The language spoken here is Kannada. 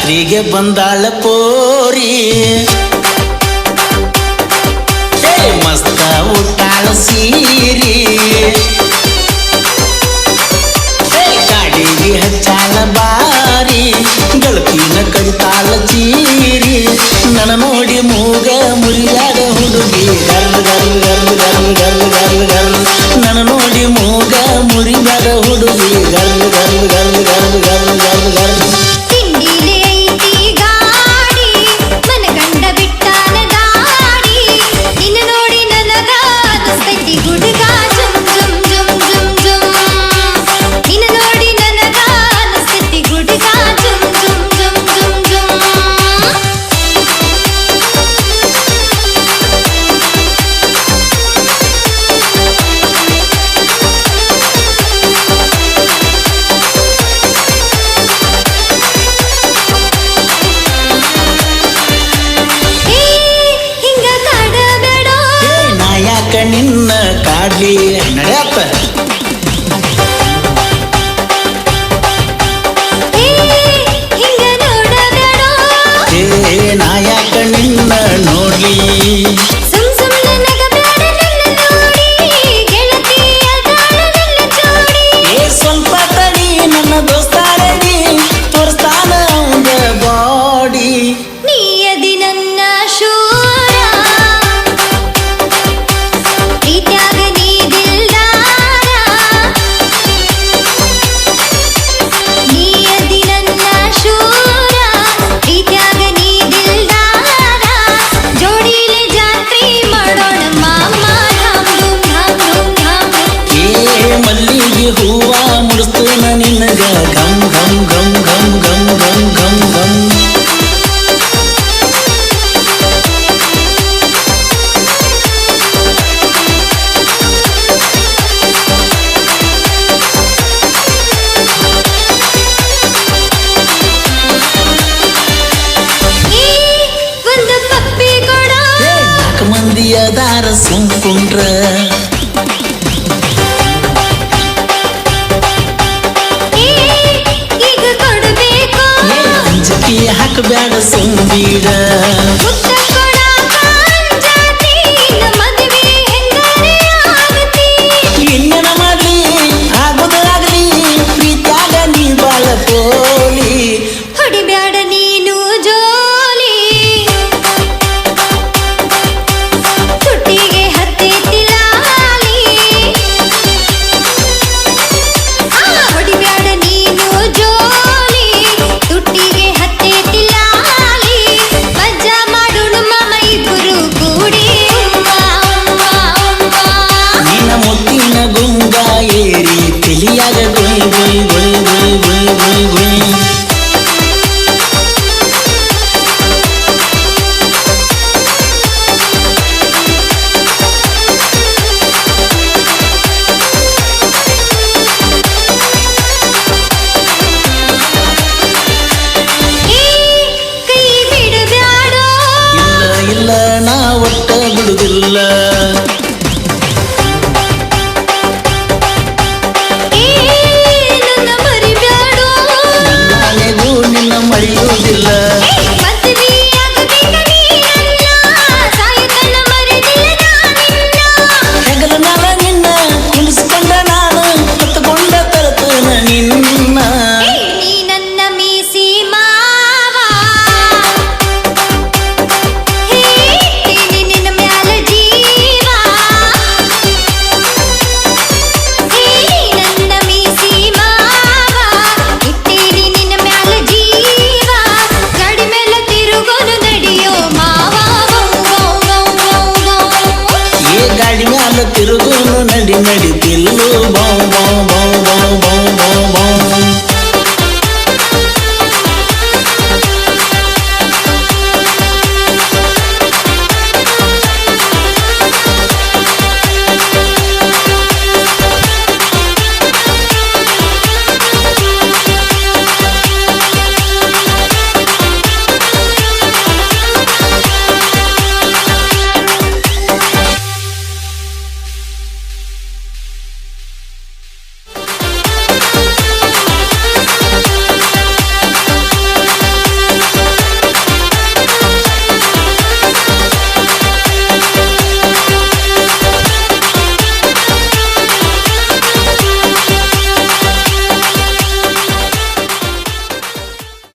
ಜಾತ್ರೆಗೆ ಬಂದಾಳ ಪೋರಿ ಮಸ್ತ ಉಟ್ಟಾಳ ಸೀರಿ ಗಾಡಿಗೆ ಹಚ್ಚಾಳ ಬಾರಿ ಗಳಪಿನ ಕಡಿತಾಳ ಚೀರಿ ನನ್ನ ನೋಡಿ ಮೂಗ ಮುರಿಯಾದ ಹುಡುಗಿ girl girl girl girl girl girl girl ನನ್ನ ನೋಡಿ ಮೂಗ ಮುರಿಯಾದ ಹುಡುಗಿ girl girl girl girl girl girl girl ನಿನ್ನ ಕಾಡ್ಲಿ ನಡೆಯಪ್ಪ ನಾಯಕ ನಿನ್ನ ನೋಡ್ಲಿ ಸ್ವಲ್ಪ ತಡಿ ನನ್ನ ದೋಸ್ತಾರಡಿ ತೋರಿಸ್ತಾನ ಅವಂಗ ಬಾಡಿ ನೀಯದಿ ನನ್ನ ಶೂರ ಹೂವ ಮುಡಿಸ್ತೇನ ನಿನಗ gum gum gum gum gum gum gum gum ಒಂದು ಪಪ್ಪಿ ಕೊಡ 4 ಮಂದಿ ಅದಾರ ಸುಮ್ಕೊಂಡ್ರ ಹಾಕಬೇಡ ಸುಂಬೀಡ